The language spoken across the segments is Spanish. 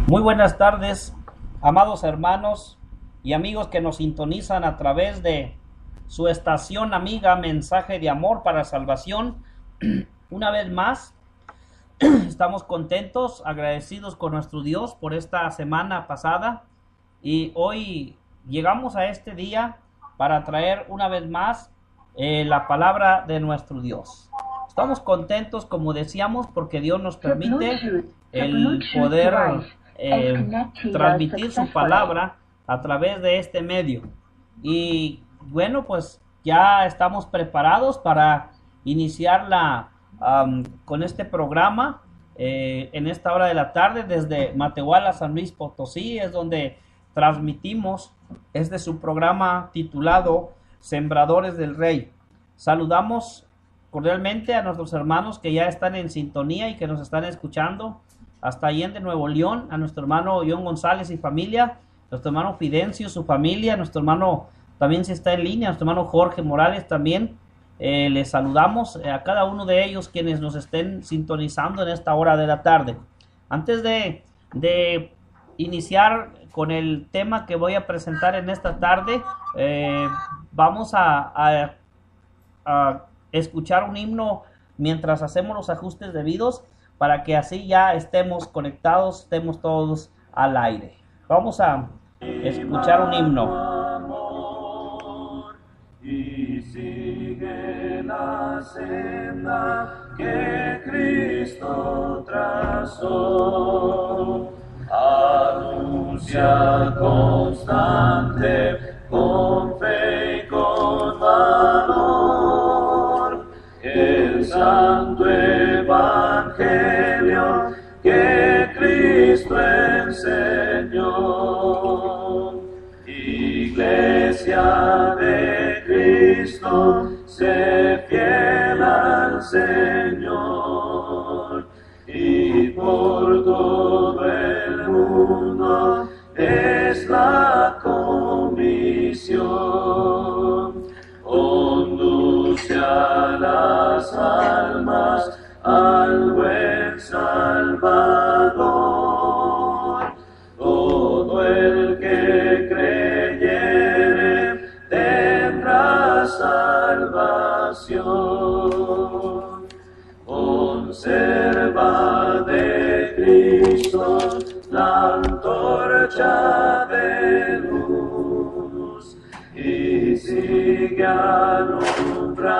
Muy buenas tardes, amados hermanos y amigos que nos sintonizan a través de su estación amiga Mensaje de Amor para Salvación. Una vez más, estamos contentos, agradecidos con nuestro Dios por esta semana pasada y hoy llegamos a este día para traer una vez más la palabra de nuestro Dios. Estamos contentos, como decíamos, porque Dios nos permite el poder transmitir su palabra a través de este medio. Y bueno, pues ya estamos preparados para iniciar con este programa en esta hora de la tarde desde Matehuala, San Luis Potosí. Es donde transmitimos este su programa titulado Sembradores del Rey. Saludamos cordialmente a nuestros hermanos que ya están en sintonía y que nos están escuchando hasta Allende, Nuevo León, a nuestro hermano John González y familia, nuestro hermano Fidencio, su familia, nuestro hermano también si está en línea, nuestro hermano Jorge Morales también. Les saludamos a cada uno de ellos quienes nos estén sintonizando en esta hora de la tarde. Antes de iniciar con el tema que voy a presentar en esta tarde, vamos a escuchar un himno mientras hacemos los ajustes debidos, para que así ya estemos conectados, estemos todos al aire. Vamos a escuchar un himno. Y sigue la senda que Cristo trazó, anuncia constante con fe y con valor el santo evangelio que Cristo enseñó. Iglesia de Cristo, sé fiel al Señor, y por todo el mundo es la comisión. Conduce a las almas al buen Salvador. Todo el que creyere tendrá salvación. Conserva de Cristo la antorcha de luz y sigue alumbrando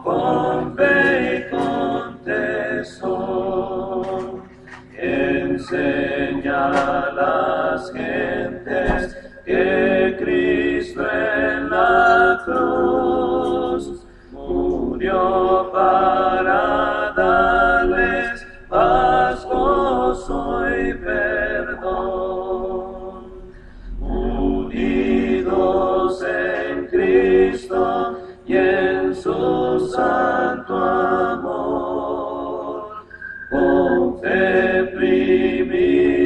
con fe y con tesón. Enseña a las gentes que Cristo en la cruz murió para darles paz, gozo y perdón. Unidos en Cristo y en su santo amor, con fe primitiva,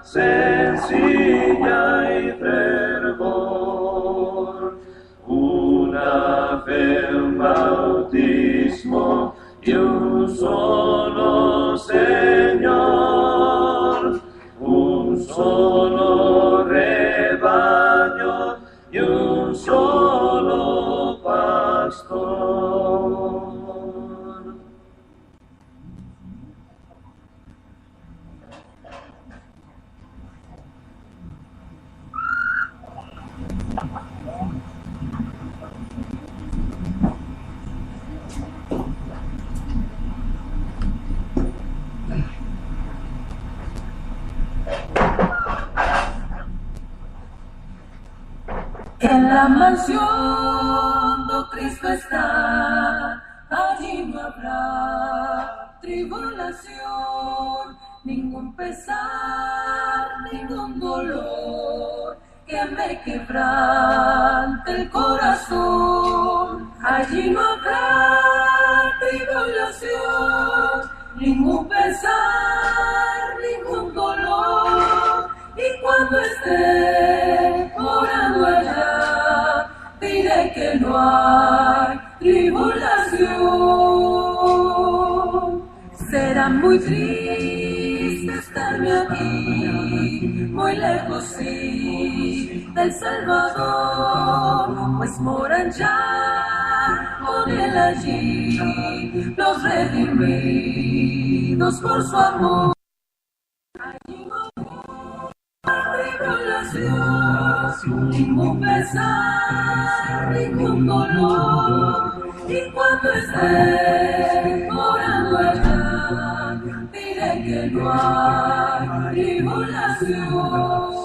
sencilla y fervor, una fe, un bautismo y un solo Señor, un solo rebaño y un solo pastor. En la mansión do Cristo está, allí no habrá tribulación, ningún pesar, ningún dolor que me quebrante el corazón. Allí no habrá tribulación, ningún pesar, ningún dolor. Y cuando esté orando allá, diré que no hay tribulación. Será muy triste triste estarme aquí, muy lejos sí del Salvador, pues moran ya con él allí los redimidos por su amor. Allí no habrá tribulación, ningún pesar, ningún dolor, y cuando esté morando allá, diré que no hay tribulación.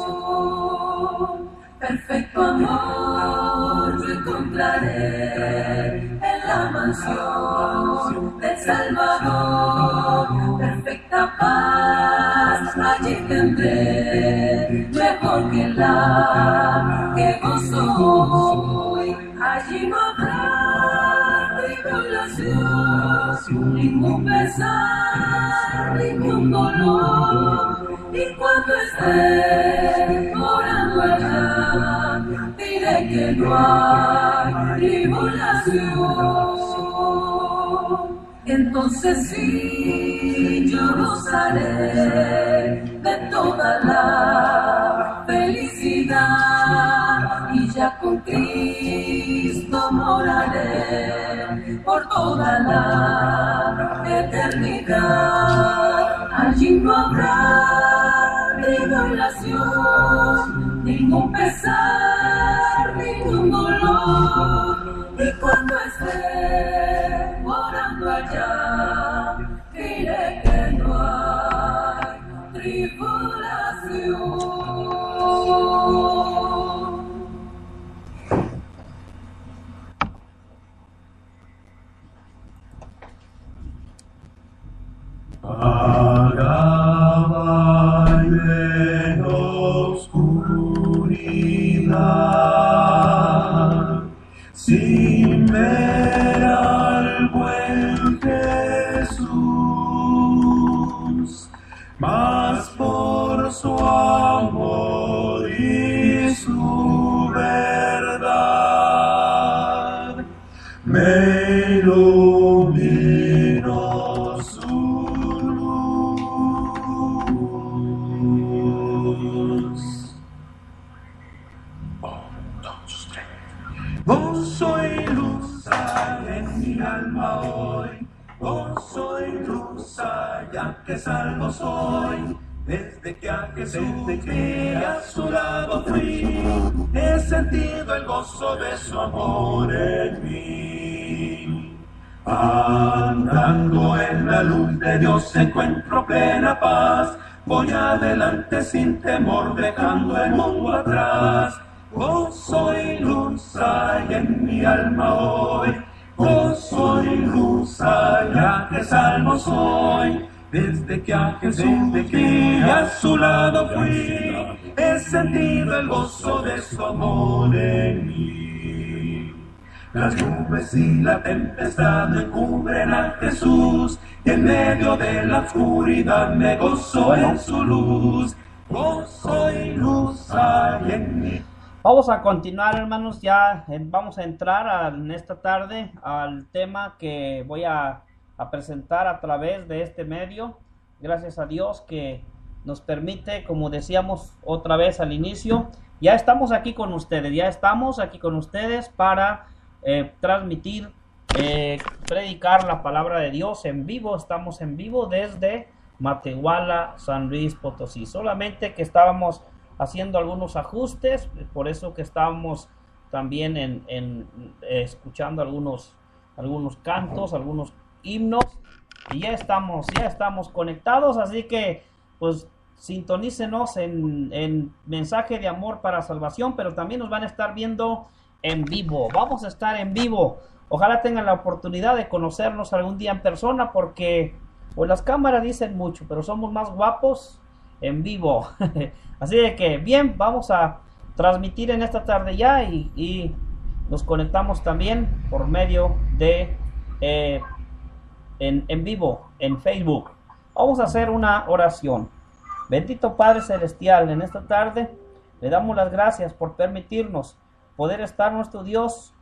Perfecto amor yo encontraré en la mansión del Salvador. Perfecta paz allí tendré, mejor que la que gozo hoy. Allí no habrá tribulación, ningún pesar, ningún dolor, y cuando esté morando allá, diré que no hay tribulación. Entonces sí, yo gozaré de toda la felicidad, y ya con Cristo moraré por toda la eternidad. Allí no habrá tribulación, ningún pesar, ningún dolor, y cuando esté morando allá, diré que no hay tribulación. Vagaba en oscuridad, sin ver al buen Jesús, mas por su amor y su verdad me iluminó su luz. Gozo y luz hay en mi alma hoy, gozo y luz hay, ya que salvo soy. Desde que a Jesús vi a su lado fui, he sentido el gozo de su amor en mí. Andando en la luz de Dios encuentro plena paz, voy adelante sin temor dejando el mundo atrás. Gozo y luz hay en mi alma hoy, gozo y luz hay, ya que salvo soy. Desde que a Jesús vi a su lado fui, he sentido el gozo de su amor en mí. Las nubes y la tempestad me cubren a Jesús, y en medio de la oscuridad me gozo en su luz. Gozo y luz hay en mí. Vamos a continuar, hermanos, vamos a entrar en esta tarde al tema que voy a presentar a través de este medio. Gracias a Dios que nos permite, como decíamos otra vez al inicio, ya estamos aquí con ustedes, para transmitir, predicar la palabra de Dios en vivo. Estamos en vivo desde Matehuala, San Luis Potosí. Solamente que estábamos haciendo algunos ajustes, por eso que estábamos también escuchando algunos cantos, algunos himnos, y ya estamos conectados, así que pues sintonícenos en mensaje de amor para salvación, pero también nos van a estar viendo en vivo. Vamos a estar en vivo. Ojalá tengan la oportunidad de conocernos algún día en persona, porque pues las cámaras dicen mucho, pero somos más guapos en vivo. Así de que bien, vamos a transmitir en esta tarde ya, y nos conectamos también por medio de en vivo en Facebook. Vamos a hacer una oración. Bendito Padre Celestial, en esta tarde le damos las gracias por permitirnos poder estar, nuestro Dios,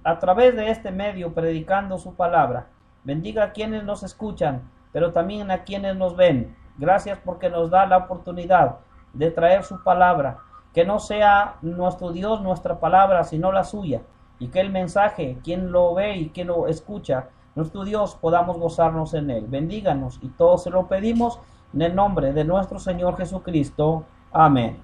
a través de este medio predicando su palabra. Bendiga a quienes nos escuchan, pero también a quienes nos ven. Gracias porque nos da la oportunidad de traer su palabra. Que no sea nuestro Dios nuestra palabra, sino la suya. Y que el mensaje, quien lo ve y quien lo escucha, nuestro Dios, podamos gozarnos en él. Bendíganos y todo se lo pedimos en el nombre de nuestro Señor Jesucristo. Amén.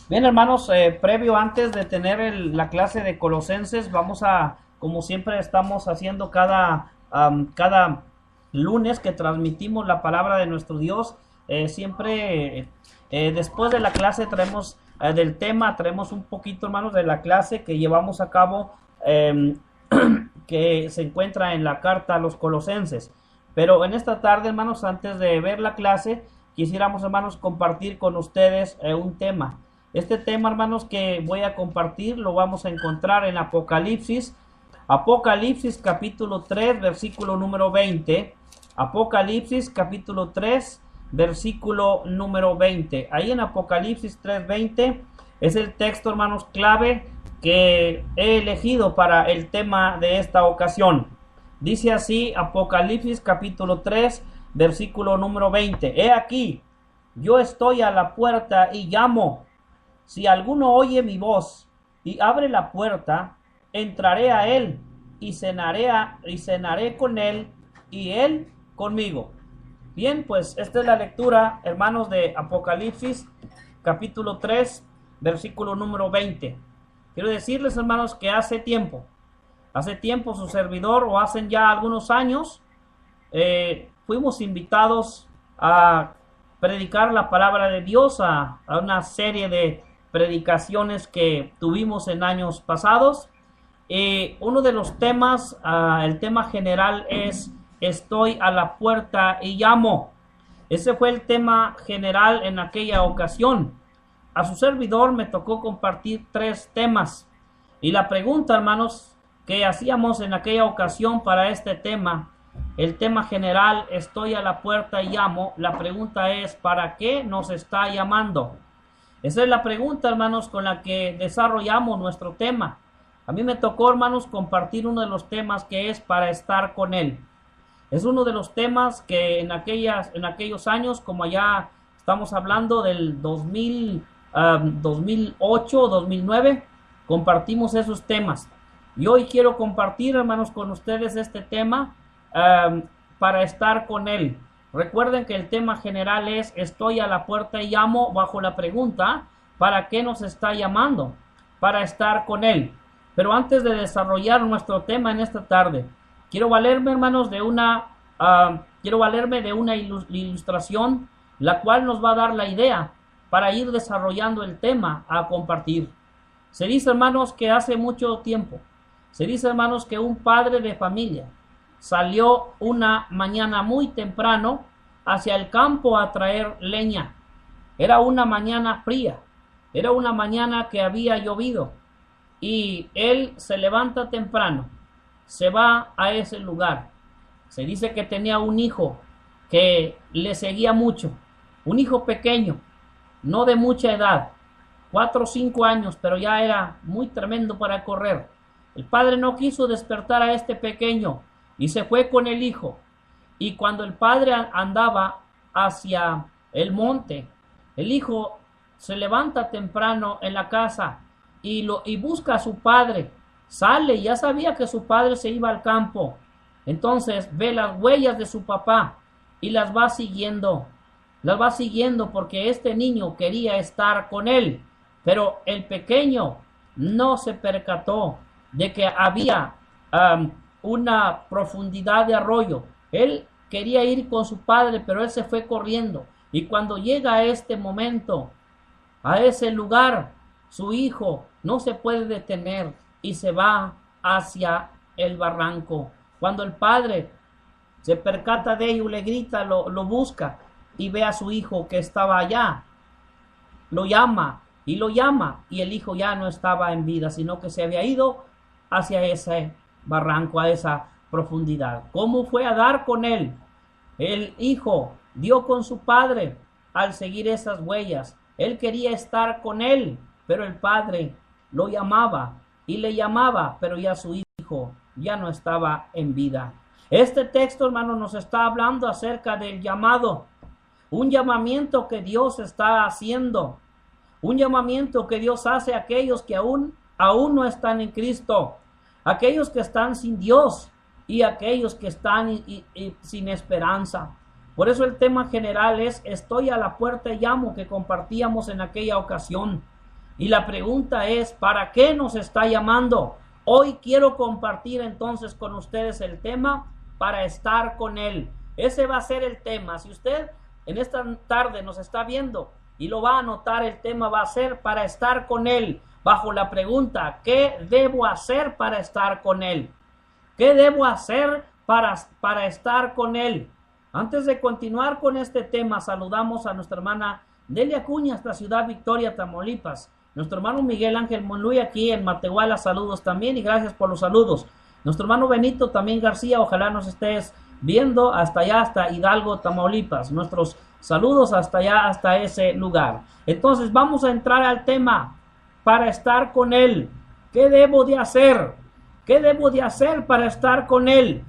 Bien, hermanos, previo antes de tener la clase de Colosenses, vamos a, como siempre estamos haciendo cada lunes que transmitimos la palabra de nuestro Dios, siempre después de la clase traemos del tema, traemos un poquito, hermanos, de la clase que llevamos a cabo, que se encuentra en la carta a los Colosenses. Pero en esta tarde, hermanos, antes de ver la clase, quisiéramos, hermanos, compartir con ustedes un tema. Este tema, hermanos, que voy a compartir lo vamos a encontrar en Apocalipsis capítulo 3, versículo número 20. Apocalipsis capítulo 3, versículo número 20. Ahí en Apocalipsis 3:20 es el texto, hermanos, clave que he elegido para el tema de esta ocasión. Dice así Apocalipsis capítulo 3, versículo número 20. He aquí, yo estoy a la puerta y llamo. Si alguno oye mi voz y abre la puerta, entraré a él y cenaré con él y él conmigo. Bien, pues esta es la lectura, hermanos, de Apocalipsis capítulo 3, versículo número 20. Quiero decirles, hermanos, que hace tiempo su servidor, o hacen ya algunos años, fuimos invitados a predicar la palabra de Dios a una serie de predicaciones que tuvimos en años pasados. Uno de los temas, el tema general es estoy a la puerta y llamo. Ese fue el tema general en aquella ocasión. A su servidor me tocó compartir 3 temas. Y la pregunta, hermanos, que hacíamos en aquella ocasión para este tema, el tema general, estoy a la puerta y llamo, la pregunta es, ¿para qué nos está llamando? Esa es la pregunta, hermanos, con la que desarrollamos nuestro tema. A mí me tocó, hermanos, compartir uno de los temas que es para estar con Él. Es uno de los temas que en aquellos años, como ya estamos hablando del 2008 o 2009, compartimos esos temas. Y hoy quiero compartir, hermanos, con ustedes este tema para estar con Él. Recuerden que el tema general es estoy a la puerta y llamo, bajo la pregunta, ¿para qué nos está llamando? Para estar con Él. Pero antes de desarrollar nuestro tema en esta tarde, quiero valerme, hermanos, de una ilustración, la cual nos va a dar la idea para ir desarrollando el tema a compartir. Se dice, hermanos, que hace mucho tiempo, se dice, hermanos, que un padre de familia salió una mañana muy temprano hacia el campo a traer leña. Era una mañana fría, era una mañana que había llovido, y él se levanta temprano, se va a ese lugar. Se dice que tenía un hijo que le seguía mucho, un hijo pequeño, no de mucha edad, 4 o 5 años, pero ya era muy tremendo para correr. El padre no quiso despertar a este pequeño y se fue con el hijo. Y cuando el padre andaba hacia el monte, el hijo se levanta temprano en la casa y busca a su padre. Sale, ya sabía que su padre se iba al campo. Entonces ve las huellas de su papá y las va siguiendo. Las va siguiendo porque este niño quería estar con él. Pero el pequeño no se percató de que había una profundidad de arroyo. Él quería ir con su padre, pero él se fue corriendo. Y cuando llega a este momento, a ese lugar, su hijo no se puede detener y se va hacia el barranco. Cuando el padre se percata de ello, le grita, lo busca y ve a su hijo que estaba allá. Lo llama, y el hijo ya no estaba en vida, sino que se había ido hacia ese barranco, a esa profundidad. ¿Cómo fue a dar con él? El hijo dio con su padre al seguir esas huellas. Él quería estar con él, pero el padre lo llamaba y le llamaba, pero ya su hijo ya no estaba en vida. Este texto, hermano, nos está hablando acerca del llamado. un llamamiento que Dios está haciendo, un llamamiento que Dios hace a aquellos que aún no están en Cristo, aquellos que están sin Dios y aquellos que están sin esperanza. Por eso el tema general es estoy a la puerta y llamo, que compartíamos en aquella ocasión. Y la pregunta es, ¿para qué nos está llamando? Hoy quiero compartir entonces con ustedes el tema para estar con Él. Ese va a ser el tema. Si usted en esta tarde nos está viendo y lo va a anotar, el tema va a ser para estar con Él, bajo la pregunta, ¿qué debo hacer para estar con Él? ¿Qué debo hacer para estar con Él? Antes de continuar con este tema, saludamos a nuestra hermana Delia Acuña, hasta Ciudad Victoria, Tamaulipas. Nuestro hermano Miguel Ángel Monluy aquí en Matehuala, saludos también y gracias por los saludos. Nuestro hermano Benito también García, ojalá nos estés viendo hasta allá, hasta Hidalgo, Tamaulipas. Nuestros saludos hasta allá, hasta ese lugar. Entonces vamos a entrar al tema para estar con Él. ¿Qué debo de hacer? ¿Qué debo de hacer para estar con Él?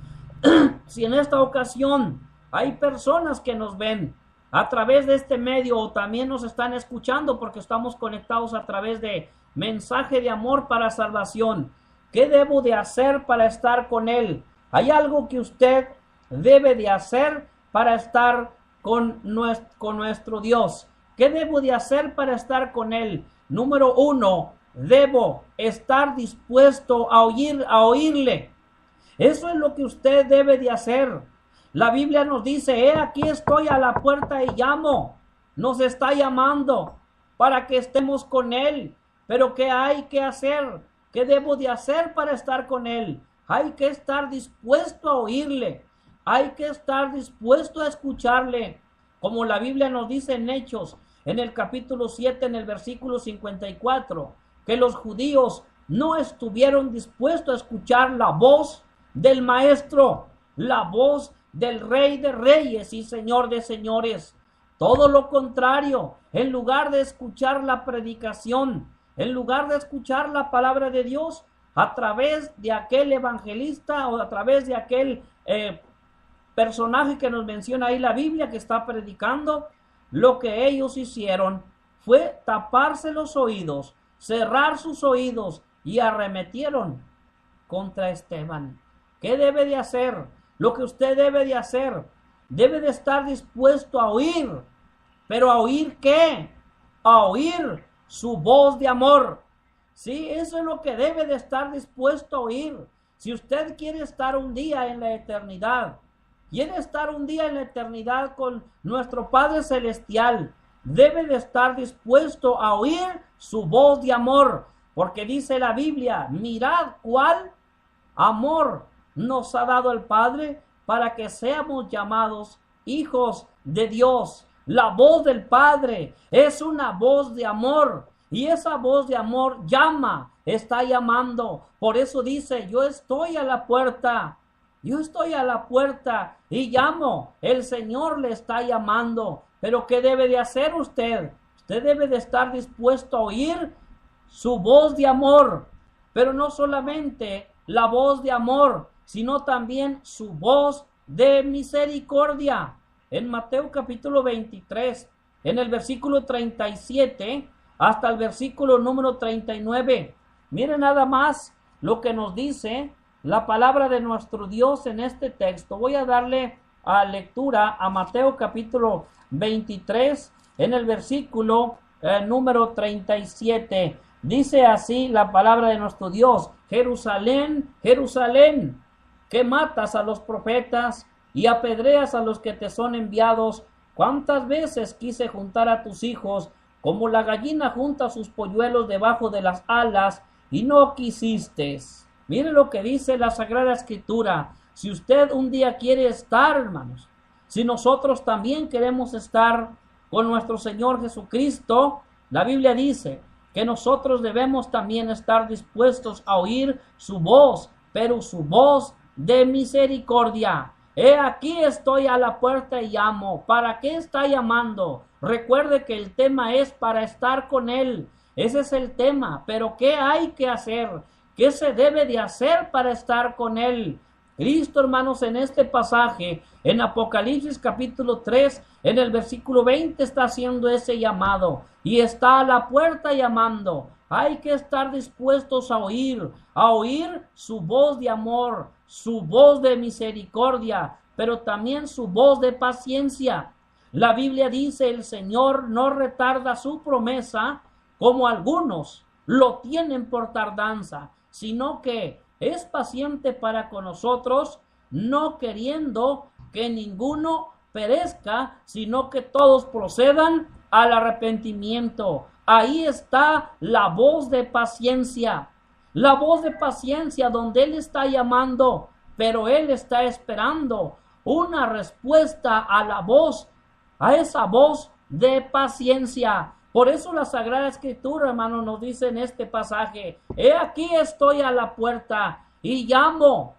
Si en esta ocasión hay personas que nos ven a través de este medio o también nos están escuchando porque estamos conectados a través de mensaje de amor para salvación, ¿qué debo de hacer para estar con Él? ¿Hay algo que usted debe de hacer para estar con nuestro Dios? ¿Qué debo de hacer para estar con Él? Número 1, debo estar dispuesto a oírle. Eso es lo que usted debe de hacer. La Biblia nos dice, aquí estoy a la puerta y llamo. Nos está llamando para que estemos con Él. Pero ¿qué hay que hacer? ¿Qué debo de hacer para estar con Él? Hay que estar dispuesto a oírle. Hay que estar dispuesto a escucharle. Como la Biblia nos dice en Hechos, en el capítulo 7, en el versículo 54, que los judíos no estuvieron dispuestos a escuchar la voz del Maestro, la voz del Rey de Reyes y Señor de Señores. Todo lo contrario, en lugar de escuchar la predicación, en lugar de escuchar la palabra de Dios a través de aquel evangelista o a través de aquel personaje que nos menciona ahí la Biblia que está predicando, lo que ellos hicieron fue taparse los oídos, cerrar sus oídos y arremetieron contra Esteban. ¿Qué debe de hacer? Lo que usted debe de hacer, debe de estar dispuesto a oír. ¿Pero a oír qué? A oír su voz de amor. Sí, eso es lo que debe de estar dispuesto a oír. Si usted quiere estar un día en la eternidad, quiere estar un día en la eternidad con nuestro Padre Celestial, debe de estar dispuesto a oír su voz de amor. Porque dice la Biblia, mirad cuál amor nos ha dado el Padre para que seamos llamados hijos de Dios. La voz del Padre es una voz de amor y esa voz de amor llama, está llamando. Por eso dice, yo estoy a la puerta y llamo. El Señor le está llamando. Pero ¿qué debe de hacer usted? Usted debe de estar dispuesto a oír su voz de amor, pero no solamente la voz de amor, sino también su voz de misericordia. En Mateo capítulo 23, en el versículo 37 hasta el versículo número 39, miren nada más lo que nos dice la palabra de nuestro Dios en este texto. Voy a darle a lectura a Mateo capítulo 23, en el versículo número 37. Dice así la palabra de nuestro Dios: Jerusalén, Jerusalén, que matas a los profetas y apedreas a los que te son enviados. ¿Cuántas veces quise juntar a tus hijos como la gallina junta sus polluelos debajo de las alas y no quisiste? Mire lo que dice la Sagrada Escritura. Si usted un día quiere estar, hermanos, si nosotros también queremos estar con nuestro Señor Jesucristo, la Biblia dice que nosotros debemos también estar dispuestos a oír su voz, pero su voz de misericordia. He aquí estoy a la puerta y llamo. ¿Para qué está llamando? Recuerde que el tema es para estar con Él. Ese es el tema. Pero ¿qué hay que hacer? ¿Qué se debe de hacer para estar con Él? Cristo, hermanos, en este pasaje, en Apocalipsis capítulo 3, en el versículo 20, está haciendo ese llamado y está a la puerta llamando. Hay que estar dispuestos a oír su voz de amor, su voz de misericordia, pero también su voz de paciencia. La Biblia dice, el Señor no retarda su promesa, como algunos lo tienen por tardanza, sino que es paciente para con nosotros, no queriendo que ninguno perezca, sino que todos procedan al arrepentimiento. Ahí está la voz de paciencia donde Él está llamando, pero Él está esperando una respuesta a la voz, a esa voz de paciencia. Por eso la Sagrada Escritura, hermano, nos dice en este pasaje, he aquí estoy a la puerta y llamo.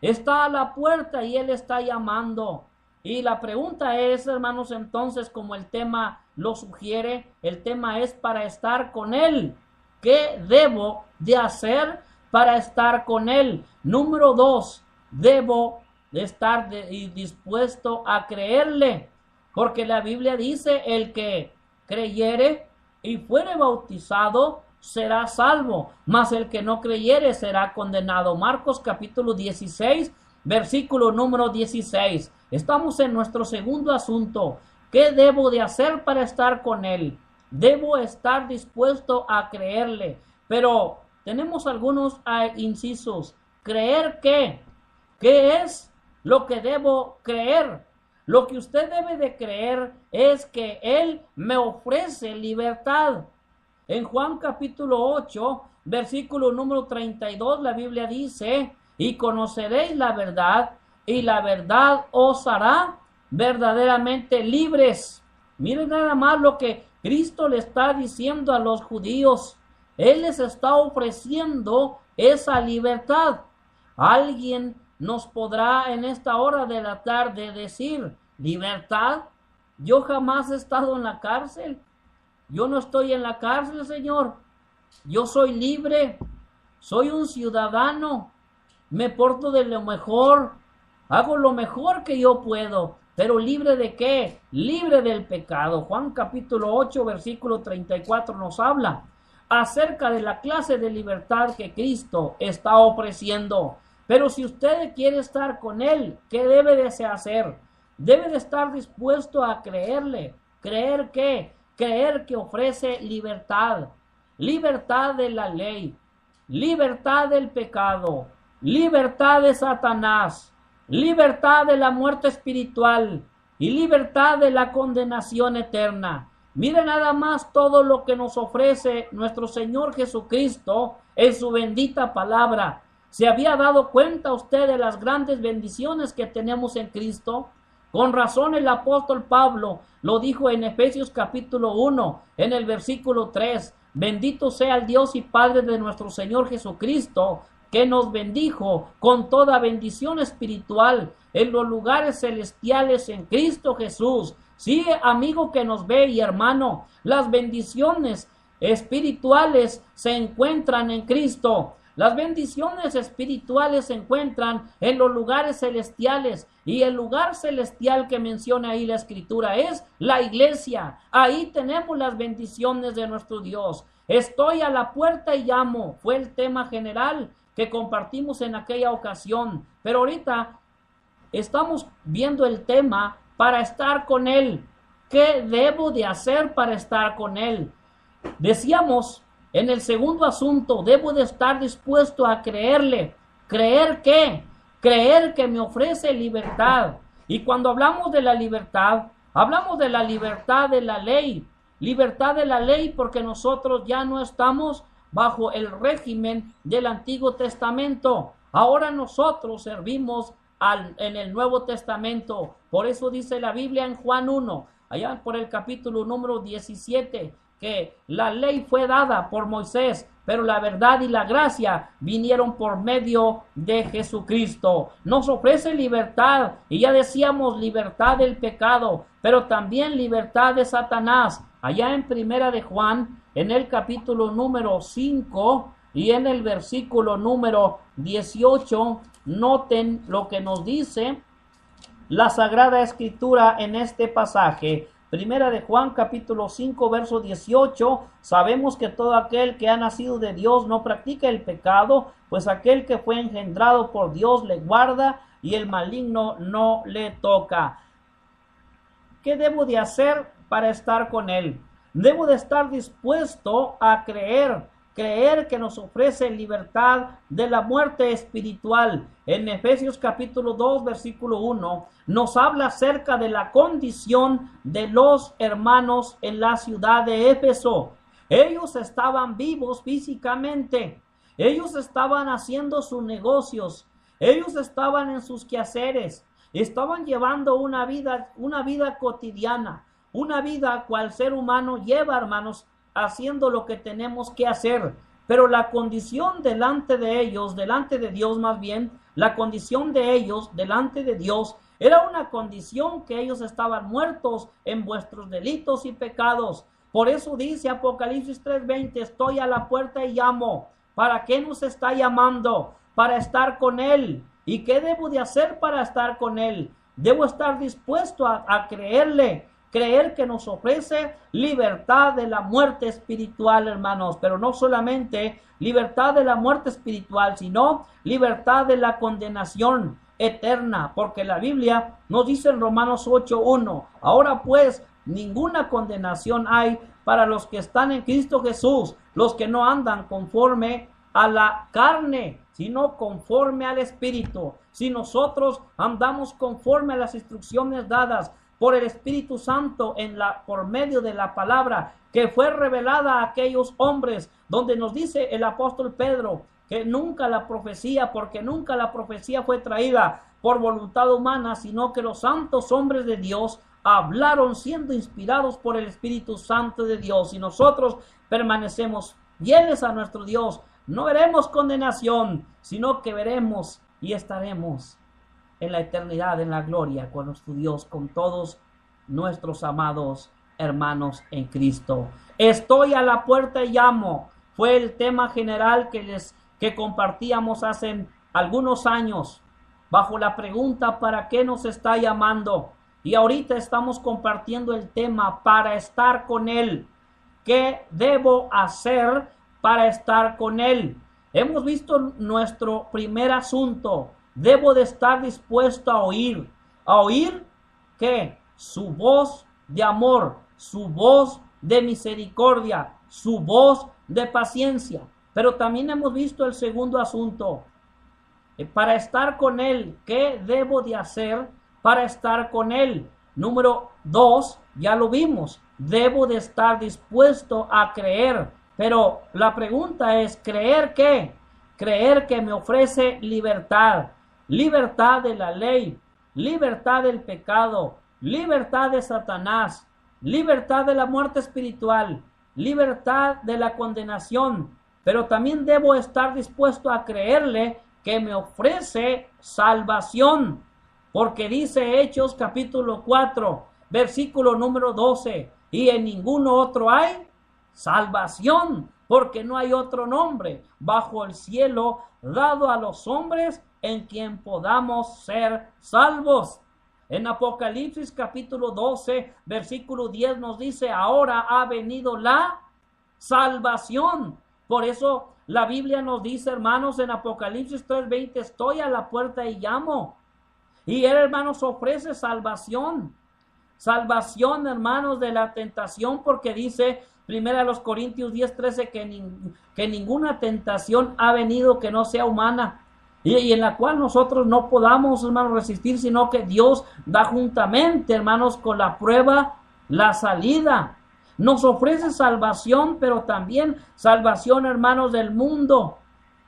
Está a la puerta y Él está llamando. Y la pregunta es, hermanos, entonces, como el tema lo sugiere, el tema es para estar con Él. ¿Qué debo de hacer para estar con Él? Número 2, debo de estar dispuesto a creerle. Porque la Biblia dice, el que creyere y fuere bautizado será salvo, mas el que no creyere será condenado. Marcos capítulo 16, versículo número 16. Estamos en nuestro segundo asunto. ¿Qué debo de hacer para estar con Él? Debo estar dispuesto a creerle. Pero tenemos algunos incisos. ¿Creer qué? ¿Qué es lo que debo creer? Lo que usted debe de creer es que Él me ofrece libertad. En Juan capítulo 8, versículo número 32, la Biblia dice, y conoceréis la verdad, y la verdad os hará verdaderamente libres. Miren nada más lo que Cristo le está diciendo a los judíos. Él les está ofreciendo esa libertad. Alguien nos podrá en esta hora de la tarde decir, ¿libertad? Yo jamás he estado en la cárcel. Yo no estoy en la cárcel, Señor. Yo soy libre. Soy un ciudadano. Me porto de lo mejor. Hago lo mejor que yo puedo. ¿Pero libre de qué? Libre del pecado. Juan capítulo 8, versículo 34 nos habla acerca de la clase de libertad que Cristo está ofreciendo. Pero si usted quiere estar con Él, ¿qué debe de hacer? Debe de estar dispuesto a creerle. ¿Creer qué? Creer que ofrece libertad. Libertad de la ley. Libertad del pecado. Libertad de Satanás. Libertad de la muerte espiritual. Y libertad de la condenación eterna. Mire nada más todo lo que nos ofrece nuestro Señor Jesucristo en su bendita palabra. ¿Se había dado cuenta usted de las grandes bendiciones que tenemos en Cristo? Con razón el apóstol Pablo lo dijo en Efesios capítulo 1, en el versículo 3. Bendito sea el Dios y Padre de nuestro Señor Jesucristo, que nos bendijo con toda bendición espiritual en los lugares celestiales en Cristo Jesús. Sí, amigo que nos ve y hermano, las bendiciones espirituales se encuentran en Cristo. Las bendiciones espirituales se encuentran en los lugares celestiales, y el lugar celestial que menciona ahí la Escritura es la iglesia. Ahí tenemos las bendiciones de nuestro Dios. Estoy a la puerta y llamo. Fue el tema general que compartimos en aquella ocasión. Pero ahorita estamos viendo el tema para estar con Él. ¿Qué debo de hacer para estar con Él? Decíamos en el segundo asunto, debo de estar dispuesto a creerle. ¿Creer qué? Creer que me ofrece libertad. Y cuando hablamos de la libertad, hablamos de la libertad de la ley. Libertad de la ley porque nosotros ya no estamos bajo el régimen del Antiguo Testamento. Ahora nosotros servimos en el Nuevo Testamento. Por eso dice la Biblia en Juan 1, allá por el capítulo número 17, que la ley fue dada por Moisés, pero la verdad y la gracia vinieron por medio de Jesucristo. Nos ofrece libertad, y ya decíamos libertad del pecado, pero también libertad de Satanás. Allá en Primera de Juan, en el capítulo número 5, Y en el versículo número 18, noten lo que nos dice la Sagrada Escritura en este pasaje. Primera de Juan capítulo 5 verso 18, sabemos que todo aquel que ha nacido de Dios no practica el pecado, pues aquel que fue engendrado por Dios le guarda y el maligno no le toca. ¿Qué debo de hacer para estar con Él? Debo de estar dispuesto a creer que nos ofrece libertad de la muerte espiritual. En Efesios capítulo 2 versículo 1 nos habla acerca de la condición de los hermanos en la ciudad de Éfeso. Ellos estaban vivos físicamente, ellos estaban haciendo sus negocios, ellos estaban en sus quehaceres, estaban llevando una vida cotidiana, una vida cual ser humano lleva, hermanos, haciendo lo que tenemos que hacer. Pero la condición delante de ellos, delante de Dios más bien, la condición de ellos delante de Dios era una condición que ellos estaban muertos en vuestros delitos y pecados. Por eso dice Apocalipsis 3:20, estoy a la puerta y llamo. ¿Para qué nos está llamando? Para estar con Él. ¿Y qué debo de hacer para estar con Él? Debo estar dispuesto a creerle, creer que nos ofrece libertad de la muerte espiritual, hermanos, pero no solamente libertad de la muerte espiritual, sino libertad de la condenación eterna, porque la Biblia nos dice en Romanos 8:1, ahora pues ninguna condenación hay para los que están en Cristo Jesús, los que no andan conforme a la carne, sino conforme al Espíritu. Si nosotros andamos conforme a las instrucciones dadas por el Espíritu Santo por medio de la palabra que fue revelada a aquellos hombres, donde nos dice el apóstol Pedro que nunca la profecía fue traída por voluntad humana, sino que los santos hombres de Dios hablaron siendo inspirados por el Espíritu Santo de Dios. Y nosotros permanecemos fieles a nuestro Dios, no veremos condenación, sino que veremos y estaremos en la eternidad, en la gloria con nuestro Dios, con todos nuestros amados hermanos en Cristo. Estoy a la puerta y llamo. Fue el tema general que compartíamos hace algunos años, bajo la pregunta ¿para qué nos está llamando? Y ahorita estamos compartiendo el tema para estar con Él. ¿Qué debo hacer para estar con Él? Hemos visto nuestro primer asunto. Debo de estar dispuesto a oír. ¿A oír qué? Su voz de amor, su voz de misericordia, su voz de paciencia. Pero también hemos visto el segundo asunto. Para estar con Él, ¿qué debo de hacer para estar con Él? Número 2, ya lo vimos. Debo de estar dispuesto a creer. Pero la pregunta es, ¿creer qué? Creer que me ofrece libertad. Libertad de la ley, libertad del pecado, libertad de Satanás, libertad de la muerte espiritual, libertad de la condenación. Pero también debo estar dispuesto a creerle que me ofrece salvación. Porque dice Hechos capítulo 4, versículo número 12, y en ninguno otro hay salvación, porque no hay otro nombre bajo el cielo dado a los hombres en quien podamos ser salvos. En Apocalipsis capítulo 12, versículo 10 nos dice, ahora ha venido la salvación. Por eso la Biblia nos dice, hermanos, en Apocalipsis 3:20, estoy a la puerta y llamo. Y Él, hermanos, ofrece salvación. Salvación, hermanos, de la tentación, porque dice 1 Corintios 10:13 que ninguna tentación ha venido que no sea humana. Y en la cual nosotros no podamos, hermanos, resistir, sino que Dios da juntamente, hermanos, con la prueba, la salida. Nos ofrece salvación, pero también salvación, hermanos, del mundo.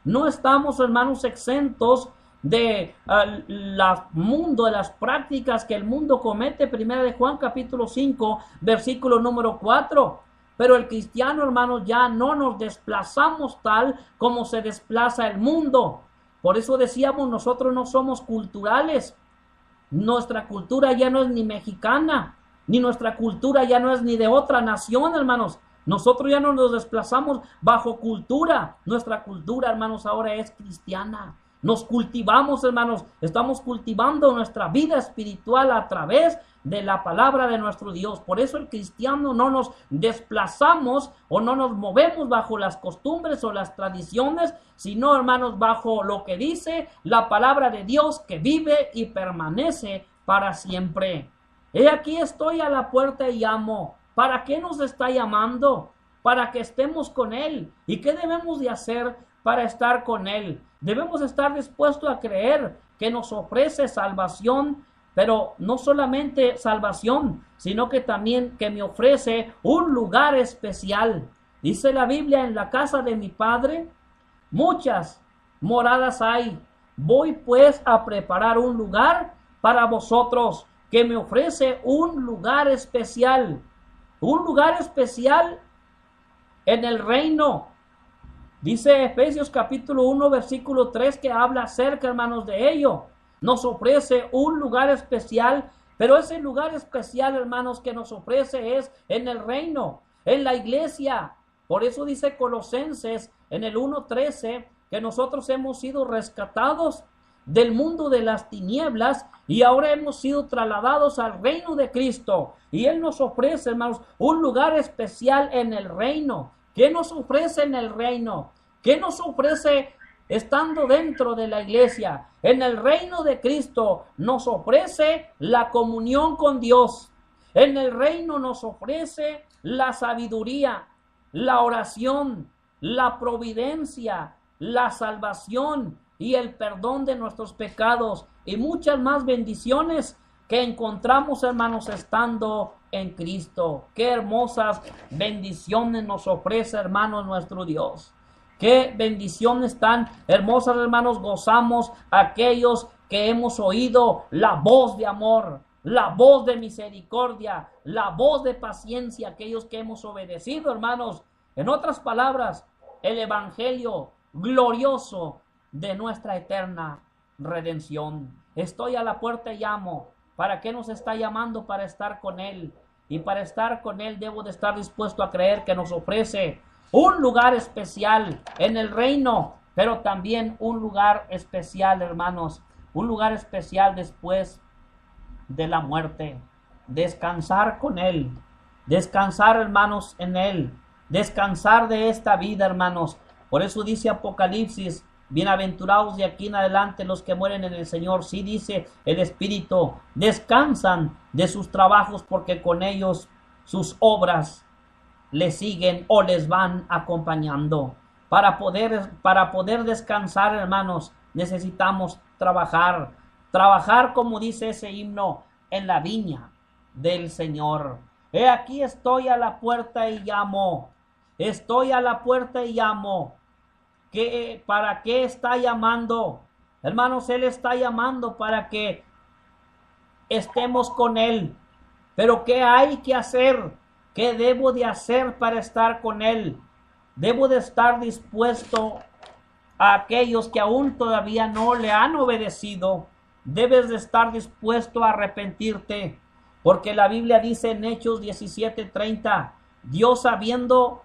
No estamos, hermanos, exentos de de las prácticas que el mundo comete. Primera de Juan capítulo 5, versículo número 4. Pero el cristiano, hermanos, ya no nos desplazamos tal como se desplaza el mundo. Por eso decíamos, nosotros no somos culturales. Nuestra cultura ya no es ni mexicana, ni nuestra cultura ya no es ni de otra nación, hermanos. Nosotros ya no nos desplazamos bajo cultura. Nuestra cultura, hermanos, ahora es cristiana. Nos cultivamos, hermanos, estamos cultivando nuestra vida espiritual a través de la palabra de nuestro Dios. Por eso el cristiano no nos desplazamos o no nos movemos bajo las costumbres o las tradiciones, sino, hermanos, bajo lo que dice la palabra de Dios, que vive y permanece para siempre. He aquí estoy a la puerta y llamo. ¿Para qué nos está llamando? Para que estemos con Él. ¿Y qué debemos de hacer para estar con Él? Debemos estar dispuestos a creer que nos ofrece salvación, pero no solamente salvación, sino que también que me ofrece un lugar especial. Dice la Biblia: en la casa de mi Padre muchas moradas hay. Voy pues a preparar un lugar para vosotros, que me ofrece un lugar especial. Un lugar especial en el reino. Dice Efesios capítulo 1 versículo 3 que habla acerca, hermanos, de ello. Nos ofrece un lugar especial, pero ese lugar especial, hermanos, que nos ofrece es en el reino, en la iglesia. Por eso dice Colosenses en el 1:13 que nosotros hemos sido rescatados del mundo de las tinieblas y ahora hemos sido trasladados al reino de Cristo. Y Él nos ofrece, hermanos, un lugar especial en el reino. ¿Qué nos ofrece en el reino? ¿Qué nos ofrece estando dentro de la iglesia? En el reino de Cristo nos ofrece la comunión con Dios. En el reino nos ofrece la sabiduría, la oración, la providencia, la salvación y el perdón de nuestros pecados y muchas más bendiciones que encontramos, hermanos, estando en Cristo. Qué hermosas bendiciones nos ofrece, hermanos, nuestro Dios. Qué bendiciones tan hermosas, hermanos, gozamos aquellos que hemos oído la voz de amor, la voz de misericordia, la voz de paciencia, aquellos que hemos obedecido, hermanos. En otras palabras, el evangelio glorioso de nuestra eterna redención. Estoy a la puerta y llamo. ¿Para qué nos está llamando? Para estar con Él. Y para estar con Él debo de estar dispuesto a creer que nos ofrece un lugar especial en el reino, pero también un lugar especial, hermanos, un lugar especial después de la muerte. Descansar con Él, descansar, hermanos, en Él, descansar de esta vida, hermanos. Por eso dice Apocalipsis: bienaventurados de aquí en adelante los que mueren en el Señor. Sí, dice el Espíritu, descansan de sus trabajos porque con ellos sus obras les siguen o les van acompañando. Para poder descansar, hermanos, necesitamos trabajar. Trabajar, como dice ese himno, en la viña del Señor. He aquí estoy a la puerta y llamo. Estoy a la puerta y llamo. ¿Para qué está llamando? Hermanos, Él está llamando para que estemos con Él. Pero ¿qué hay que hacer? ¿Qué debo de hacer para estar con Él? Debo de estar dispuesto a aquellos que aún todavía no le han obedecido. Debes de estar dispuesto a arrepentirte. Porque la Biblia dice en Hechos 17:30, Dios, habiendo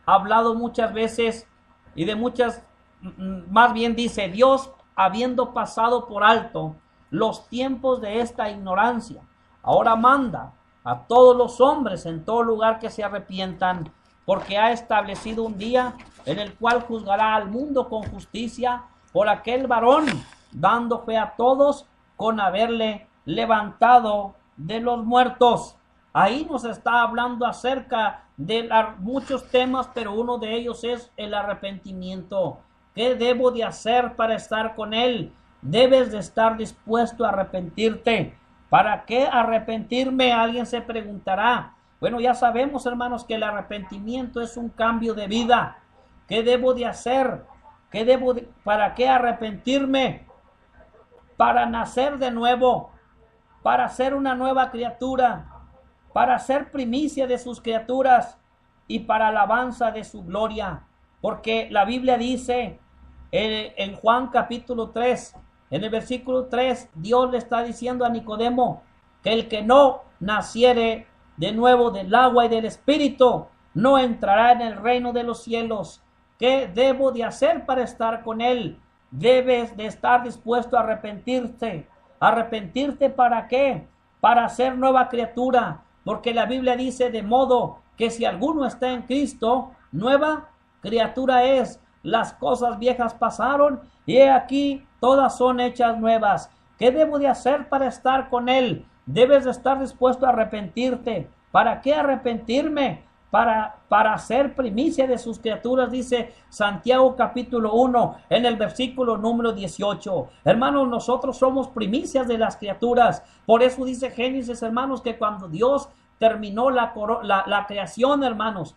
hablado muchas veces y de muchas, más bien dice, Dios, habiendo pasado por alto los tiempos de esta ignorancia, ahora manda a todos los hombres en todo lugar que se arrepientan, porque ha establecido un día en el cual juzgará al mundo con justicia por aquel varón, dando fe a todos con haberle levantado de los muertos. Ahí nos está hablando acerca de muchos temas, pero uno de ellos es el arrepentimiento. ¿Qué debo de hacer para estar con Él? Debes de estar dispuesto a arrepentirte. ¿Para qué arrepentirme? Alguien se preguntará. Bueno, ya sabemos, hermanos, que el arrepentimiento es un cambio de vida. ¿Qué debo de hacer? ¿Para qué arrepentirme? Para nacer de nuevo, para ser una nueva criatura, para ser primicia de sus criaturas y para alabanza de su gloria. Porque la Biblia dice en Juan capítulo 3, en el versículo 3, Dios le está diciendo a Nicodemo que el que no naciere de nuevo del agua y del Espíritu no entrará en el reino de los cielos. ¿Qué debo de hacer para estar con Él? Debes de estar dispuesto a arrepentirte. ¿Arrepentirte para qué? Para ser nueva criatura. Porque la Biblia dice de modo que si alguno está en Cristo, nueva criatura es. Las cosas viejas pasaron y he aquí todas son hechas nuevas. ¿Qué debo de hacer para estar con Él? Debes de estar dispuesto a arrepentirte. ¿Para qué arrepentirme? Para ser primicia de sus criaturas, dice Santiago capítulo 1 en el versículo número 18. Hermanos, nosotros somos primicias de las criaturas. Por eso dice Génesis, hermanos, que cuando Dios terminó la creación, hermanos,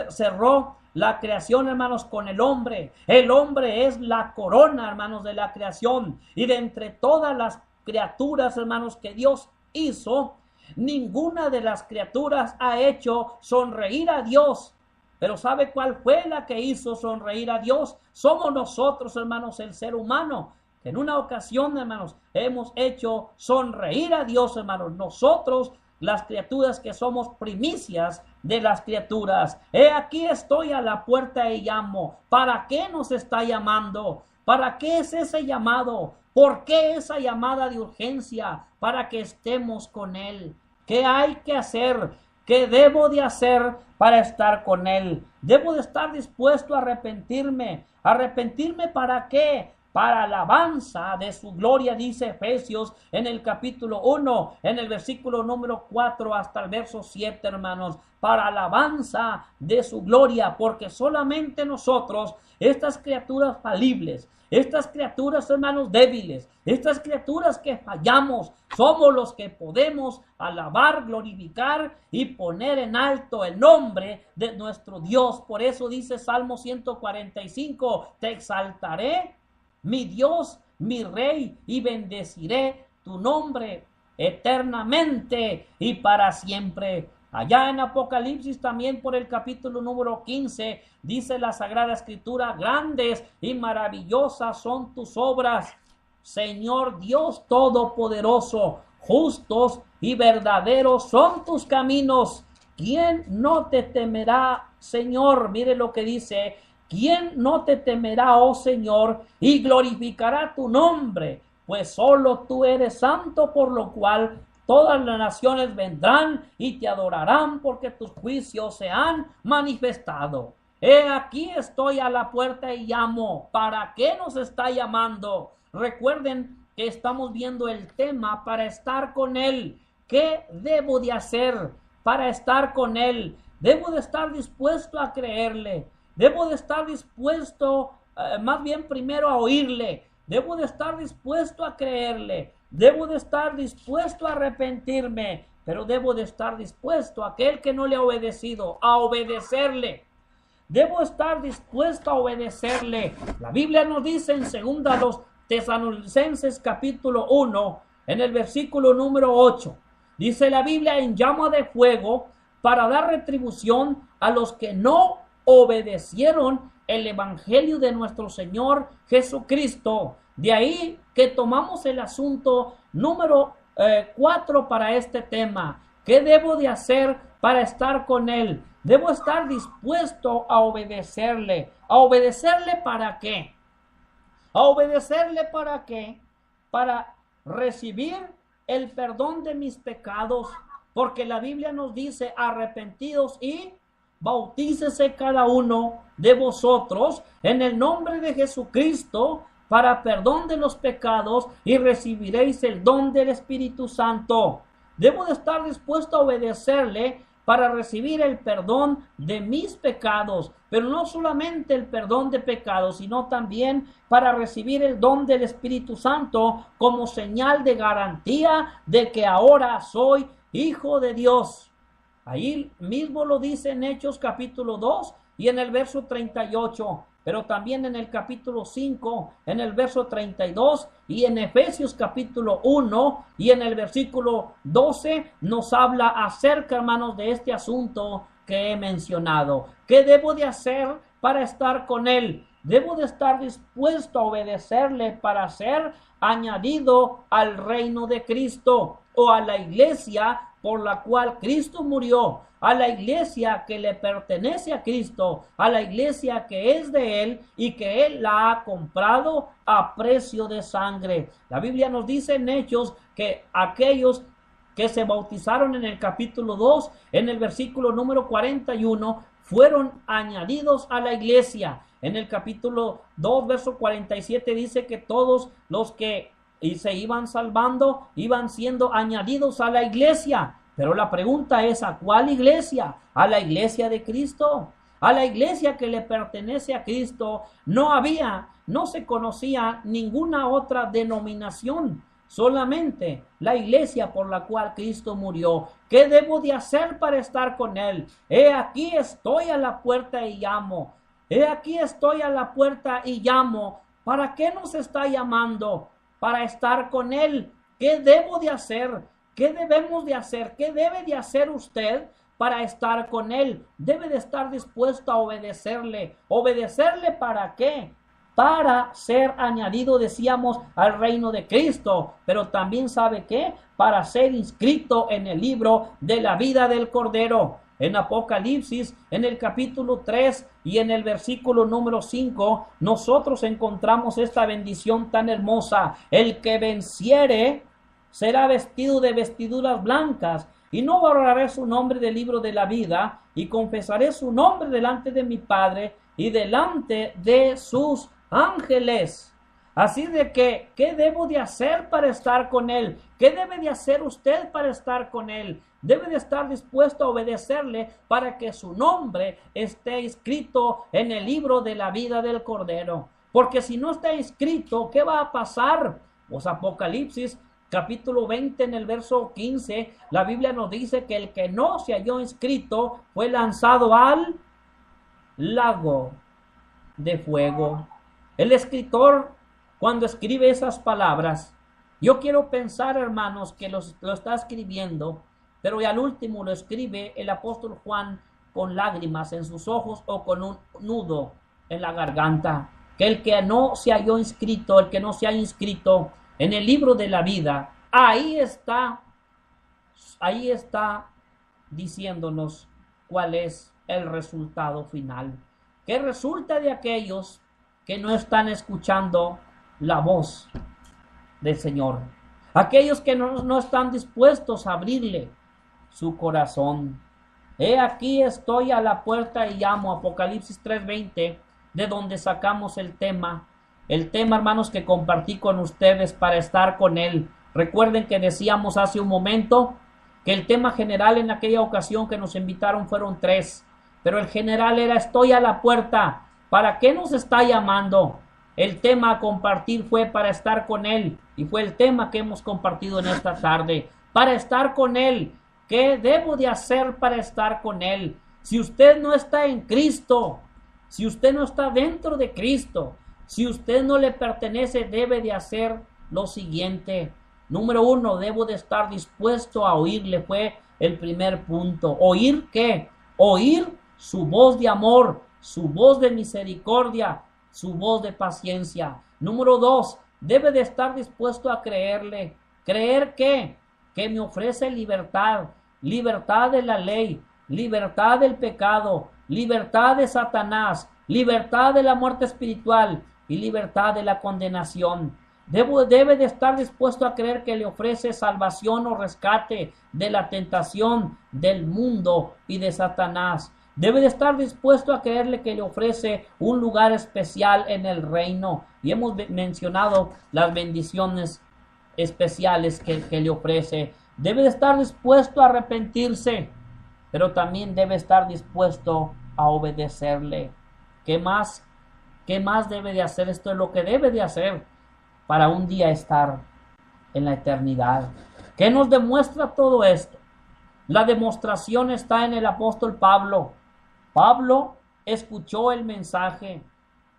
cerró la creación, hermanos, con el hombre. El hombre es la corona, hermanos, de la creación. Y de entre todas las criaturas, hermanos, que Dios hizo, ninguna de las criaturas ha hecho sonreír a Dios. Pero ¿sabe cuál fue la que hizo sonreír a Dios? Somos nosotros, hermanos, el ser humano. En una ocasión, hermanos, hemos hecho sonreír a Dios, hermanos. Nosotros, las criaturas que somos primicias de las criaturas. He aquí estoy a la puerta y llamo. ¿Para qué nos está llamando? ¿Para qué es ese llamado? ¿Por qué esa llamada de urgencia? Para que estemos con Él. ¿Qué hay que hacer? ¿Qué debo de hacer para estar con Él? Debo de estar dispuesto a arrepentirme. ¿Arrepentirme para qué? Para alabanza de su gloria, dice Efesios en el capítulo 1, en el versículo número 4 hasta el verso 7, hermanos. Para alabanza de su gloria, porque solamente nosotros, estas criaturas falibles, estas criaturas, hermanos, débiles, estas criaturas que fallamos, somos los que podemos alabar, glorificar y poner en alto el nombre de nuestro Dios. Por eso dice Salmo 145, te exaltaré, mi Dios, mi Rey, y bendeciré tu nombre eternamente y para siempre. Allá en Apocalipsis también por el capítulo número 15 dice la Sagrada Escritura, grandes y maravillosas son tus obras, Señor Dios Todopoderoso, justos y verdaderos son tus caminos. ¿Quién no te temerá, Señor? Mire lo que dice, ¿quién no te temerá, oh Señor, y glorificará tu nombre? Pues solo tú eres santo, por lo cual todas las naciones vendrán y te adorarán, porque tus juicios se han manifestado. He aquí estoy a la puerta y llamo. ¿Para qué nos está llamando? Recuerden que estamos viendo el tema para estar con Él. ¿Qué debo de hacer para estar con Él? Debo de estar dispuesto a creerle. Debo de estar dispuesto, más bien primero a oírle. Debo de estar dispuesto a creerle. Debo de estar dispuesto a arrepentirme, pero debo de estar dispuesto a aquel que no le ha obedecido, a obedecerle. Debo estar dispuesto a obedecerle. La Biblia nos dice en 2 Tesalonicenses capítulo 1, en el versículo número 8, dice la Biblia, en llama de fuego para dar retribución a los que no obedecieron el evangelio de nuestro Señor Jesucristo. De ahí que tomamos el asunto número 4 para este tema. ¿Qué debo de hacer para estar con Él? Debo estar dispuesto a obedecerle. ¿A obedecerle para qué? ¿A obedecerle para qué? Para recibir el perdón de mis pecados. Porque la Biblia nos dice, arrepentidos y bautícese cada uno de vosotros en el nombre de Jesucristo para perdón de los pecados y recibiréis el don del Espíritu Santo. Debo de estar dispuesto a obedecerle para recibir el perdón de mis pecados, pero no solamente el perdón de pecados, sino también para recibir el don del Espíritu Santo como señal de garantía de que ahora soy hijo de Dios. Ahí mismo lo dice en Hechos capítulo 2 y en el verso 38, pero también en el capítulo 5, en el verso 32 y en Efesios capítulo 1 y en el versículo 12 nos habla acerca, hermanos, de este asunto que he mencionado. ¿Qué debo de hacer para estar con Él? Debo de estar dispuesto a obedecerle para ser añadido al reino de Cristo o a la iglesia por la cual Cristo murió, a la iglesia que le pertenece a Cristo, a la iglesia que es de Él y que Él la ha comprado a precio de sangre. La Biblia nos dice en Hechos que aquellos que se bautizaron en el capítulo 2, en el versículo número 41, fueron añadidos a la iglesia. En el capítulo 2, verso 47 dice que todos los que se iban salvando iban siendo añadidos a la iglesia. Pero la pregunta es, ¿a cuál iglesia? ¿A la iglesia de Cristo? A la iglesia que le pertenece a Cristo. No se conocía ninguna otra denominación, solamente la iglesia por la cual Cristo murió. ¿Qué debo de hacer para estar con Él? He aquí estoy a la puerta y llamo. He aquí estoy a la puerta y llamo. ¿Para qué nos está llamando? Para estar con Él. ¿Qué debo de hacer? ¿Qué debemos de hacer? ¿Qué debe de hacer usted para estar con Él? Debe de estar dispuesto a obedecerle. ¿Obedecerle para qué? Para ser añadido, decíamos, al reino de Cristo. Pero también, ¿sabe qué? Para ser inscrito en el libro de la vida del Cordero. En Apocalipsis, en el capítulo 3 y en el versículo número 5, nosotros encontramos esta bendición tan hermosa. El que venciere será vestido de vestiduras blancas, y no borraré su nombre del libro de la vida, y confesaré su nombre delante de mi Padre y delante de sus ángeles. Así de que, ¿qué debo de hacer para estar con Él? ¿Qué debe de hacer usted para estar con Él? Debe de estar dispuesto a obedecerle para que su nombre esté inscrito en el libro de la vida del Cordero. Porque si no está inscrito, ¿qué va a pasar? Pues Apocalipsis capítulo 20 en el verso 15, la Biblia nos dice que el que no se halló inscrito fue lanzado al lago de fuego. El escritor, cuando escribe esas palabras, yo quiero pensar, hermanos, que lo está escribiendo, pero y al último lo escribe el apóstol Juan con lágrimas en sus ojos o con un nudo en la garganta. Que el que no se halló inscrito, el que no se ha inscrito en el libro de la vida, ahí está diciéndonos cuál es el resultado final. ¿Qué resulta de aquellos que no están escuchando la voz del Señor? Aquellos que no están dispuestos a abrirle su corazón. He aquí estoy a la puerta y llamo. Apocalipsis 3:20, de donde sacamos el tema, hermanos, que compartí con ustedes para estar con Él. Recuerden que decíamos hace un momento que el tema general en aquella ocasión que nos invitaron fueron 3, pero el general era estoy a la puerta. ¿Para qué nos está llamando? El tema a compartir fue para estar con Él, y fue el tema que hemos compartido en esta tarde, para estar con Él. ¿Qué debo de hacer para estar con Él? Si usted no está en Cristo, si usted no está dentro de Cristo, si usted no le pertenece, debe de hacer lo siguiente. Número 1, debo de estar dispuesto a oírle, fue el primer punto. ¿Oír qué? Oír su voz de amor, su voz de misericordia, su voz de paciencia. Número 2, debe de estar dispuesto a creerle. ¿Creer qué? Que me ofrece libertad, libertad de la ley, libertad del pecado, libertad de Satanás, libertad de la muerte espiritual y libertad de la condenación. Debe de estar dispuesto a creer que le ofrece salvación o rescate de la tentación del mundo y de Satanás. Debe de estar dispuesto a creerle que le ofrece un lugar especial en el reino. Y hemos mencionado las bendiciones especiales que le ofrece. Debe de estar dispuesto a arrepentirse, pero también debe estar dispuesto a obedecerle. ¿Qué más debe de hacer? Esto es lo que debe de hacer para un día estar en la eternidad. ¿Qué nos demuestra todo esto? La demostración está en el apóstol Pablo. Pablo escuchó el mensaje.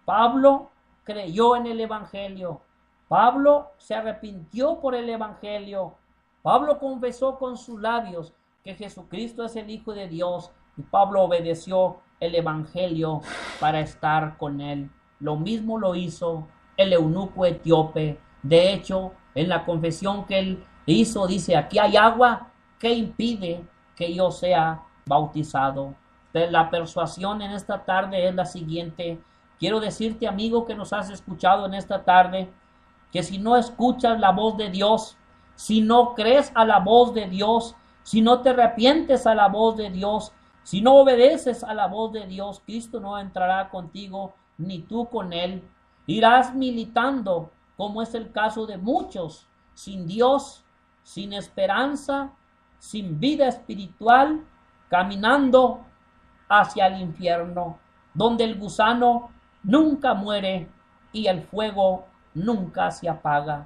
Pablo creyó en el evangelio. Pablo se arrepintió por el evangelio. Pablo confesó con sus labios que Jesucristo es el Hijo de Dios. Y Pablo obedeció el evangelio para estar con Él. Lo mismo lo hizo el eunuco etíope. De hecho, en la confesión que él hizo, dice, aquí hay agua. ¿qué impide que yo sea bautizado? La persuasión en esta tarde es la siguiente. Quiero decirte, amigo, que nos has escuchado en esta tarde, que si no escuchas la voz de Dios, si no crees a la voz de Dios, si no te arrepientes a la voz de Dios, si no obedeces a la voz de Dios, Cristo no entrará contigo, ni tú con Él. Irás militando, como es el caso de muchos, sin Dios, sin esperanza, sin vida espiritual, caminando hacia el infierno, donde el gusano nunca muere y el fuego nunca se apaga.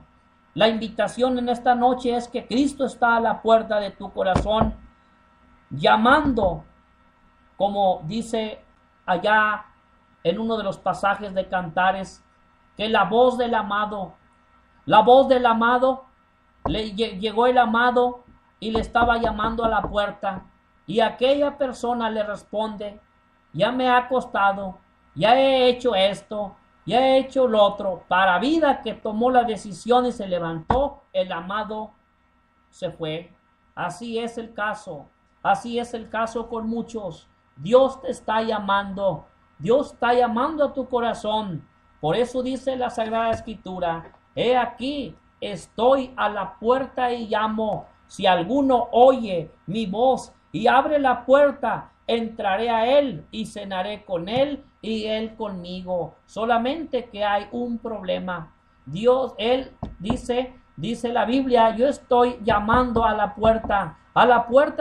La invitación en esta noche es que Cristo está a la puerta de tu corazón, llamando, como dice allá en uno de los pasajes de Cantares, que la voz del amado, llegó el amado y le estaba llamando a la puerta, y aquella persona le responde: ya me ha acostado, ya he hecho esto, ya he hecho lo otro. Para vida que tomó la decisión y se levantó, el amado se fue. Así es el caso con muchos. Dios te está llamando, Dios está llamando a tu corazón. Por eso dice la Sagrada Escritura: he aquí, estoy a la puerta y llamo. Si alguno oye mi voz y abre la puerta, entraré a él y cenaré con él y él conmigo. Solamente que hay un problema. Dios, él dice la Biblia: yo estoy llamando a la puerta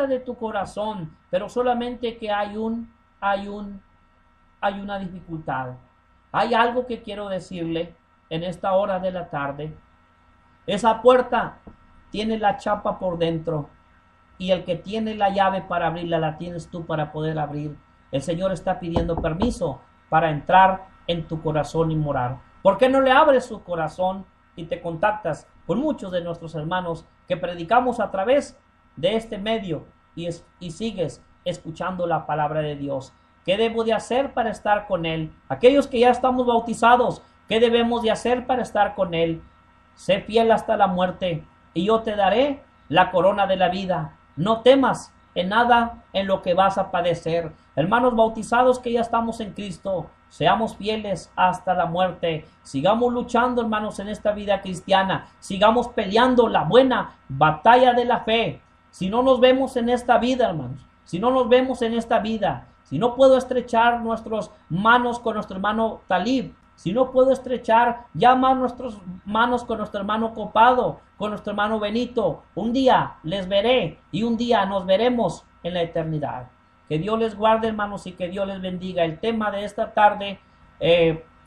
de tu corazón, pero solamente que hay una dificultad. Hay algo que quiero decirle en esta hora de la tarde. Esa puerta tiene la chapa por dentro, y el que tiene la llave para abrirla la tienes tú para poder abrir. El Señor está pidiendo permiso para entrar en tu corazón y morar. ¿Por qué no le abres su corazón y te contactas con muchos de nuestros hermanos que predicamos a través de este medio y sigues escuchando la palabra de Dios? ¿Qué debo de hacer para estar con Él? Aquellos que ya estamos bautizados, ¿qué debemos de hacer para estar con Él? Sé fiel hasta la muerte y yo te daré la corona de la vida. No temas en nada en lo que vas a padecer. Hermanos bautizados que ya estamos en Cristo, seamos fieles hasta la muerte. Sigamos luchando, hermanos, en esta vida cristiana. Sigamos peleando la buena batalla de la fe. Si no nos vemos en esta vida, hermanos, si no nos vemos en esta vida, si no puedo estrechar nuestras manos con nuestro hermano Talib, si no puedo estrechar ya más nuestras manos con nuestro hermano Copado, con nuestro hermano Benito, un día les veré y un día nos veremos en la eternidad. Que Dios les guarde, hermanos, y que Dios les bendiga. El tema de esta tarde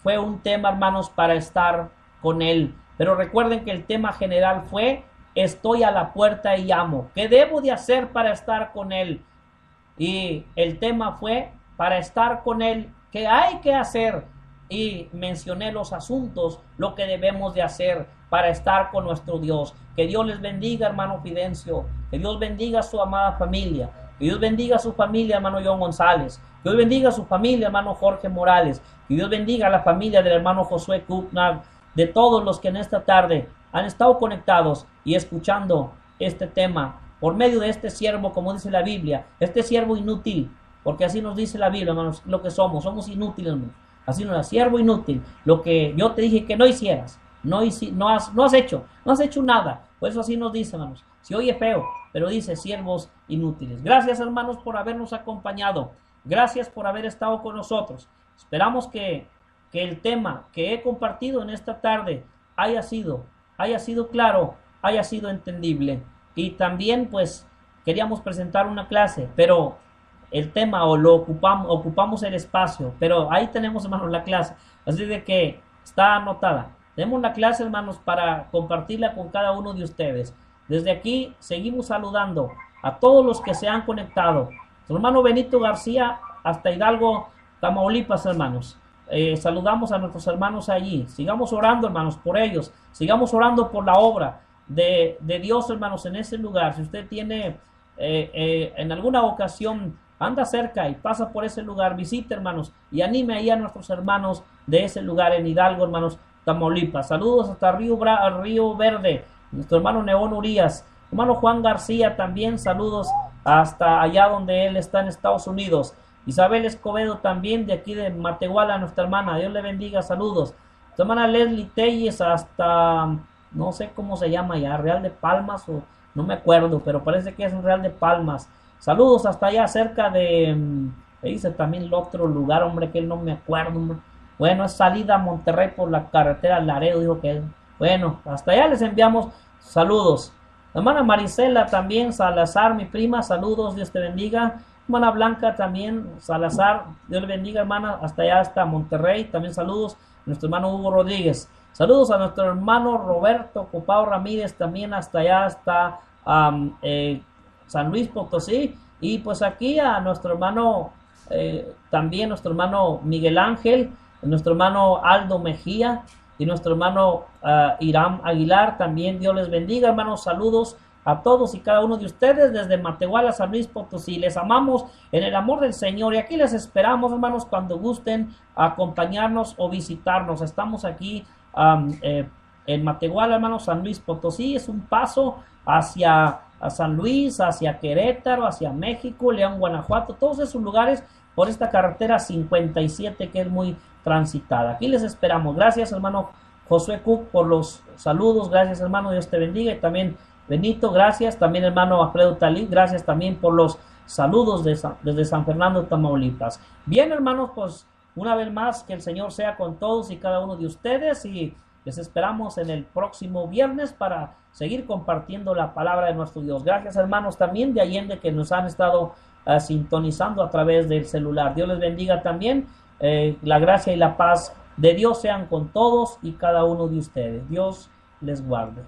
fue un tema, hermanos, para estar con Él. Pero recuerden que el tema general fue: estoy a la puerta y llamo. ¿Qué debo de hacer para estar con Él? Y el tema fue: para estar con Él, ¿qué hay que hacer? Y mencioné los asuntos, lo que debemos de hacer para estar con nuestro Dios. Que Dios les bendiga, hermano Fidencio. Que Dios bendiga a su amada familia. Que Dios bendiga a su familia, hermano John González. Que Dios bendiga a su familia, hermano Jorge Morales. Que Dios bendiga a la familia del hermano Josué Kupnar. De todos los que en esta tarde han estado conectados y escuchando este tema por medio de este siervo, como dice la Biblia, este siervo inútil, porque así nos dice la Biblia, hermanos, lo que somos inútiles, hermanos. Así no era, siervo inútil, lo que yo te dije que no hicieras, no has hecho nada. Por eso así nos dice, hermanos. Se oye feo, pero dice siervos inútiles. Gracias, hermanos, por habernos acompañado. Gracias por haber estado con nosotros. Esperamos que el tema que he compartido en esta tarde haya sido claro, haya sido entendible. Y también, pues, queríamos presentar una clase, pero el tema ocupamos el espacio, pero ahí tenemos, hermanos, la clase, así de que está anotada. Tenemos la clase, hermanos, para compartirla con cada uno de ustedes. Desde aquí seguimos saludando a todos los que se han conectado. Su hermano Benito García hasta Hidalgo, Tamaulipas, hermanos. Saludamos a nuestros hermanos allí. Sigamos orando, hermanos, por ellos. Sigamos orando por la obra de Dios, hermanos, en ese lugar. Si usted tiene en alguna ocasión anda cerca y pasa por ese lugar, visite, hermanos, y anime ahí a nuestros hermanos de ese lugar en Hidalgo, hermanos, Tamaulipas. Saludos hasta Río Verde, nuestro hermano Neón Urias, Hermano Juan García también, saludos hasta allá donde él está en Estados Unidos. Isabel Escobedo también, de aquí de Matehuala, nuestra hermana, Dios le bendiga, saludos. Tu hermana Leslie Telles hasta, no sé cómo se llama ya, Real de Palmas, o no me acuerdo, pero parece que es un Real de Palmas. Saludos hasta allá cerca de, dice también el otro lugar, hombre, que no me acuerdo. Bueno, es salida a Monterrey por la carretera Laredo, dijo que es. Bueno, hasta allá les enviamos saludos. Hermana Marisela también, Salazar, mi prima, saludos, Dios te bendiga. Hermana Blanca también, Salazar, Dios le bendiga, hermana, hasta allá, hasta Monterrey, también saludos. Nuestro hermano Hugo Rodríguez. Saludos a nuestro hermano Roberto Copao Ramírez, también hasta allá, hasta San Luis Potosí. Y pues aquí a nuestro hermano, también nuestro hermano Miguel Ángel, nuestro hermano Aldo Mejía y nuestro hermano Irán Aguilar, también Dios les bendiga, hermanos, saludos a todos y cada uno de ustedes desde Matehuala, San Luis Potosí. Les amamos en el amor del Señor y aquí les esperamos, hermanos, cuando gusten acompañarnos o visitarnos. Estamos aquí en Matehuala, hermanos, San Luis Potosí. Es un paso hacia San Luis, hacia Querétaro, hacia México, León, Guanajuato, todos esos lugares por esta carretera 57 que es muy transitada. Aquí les esperamos. Gracias, hermano Josué Cook, por los saludos. Gracias, hermano, Dios te bendiga. Y también Benito, gracias. También hermano Alfredo Talí, gracias también por los saludos desde San Fernando, Tamaulipas. Bien, hermanos, pues una vez más que el Señor sea con todos y cada uno de ustedes y les esperamos en el próximo viernes para seguir compartiendo la palabra de nuestro Dios. Gracias, hermanos, también de Allende que nos han estado sintonizando a través del celular. Dios les bendiga también. La gracia y la paz de Dios sean con todos y cada uno de ustedes. Dios les guarde.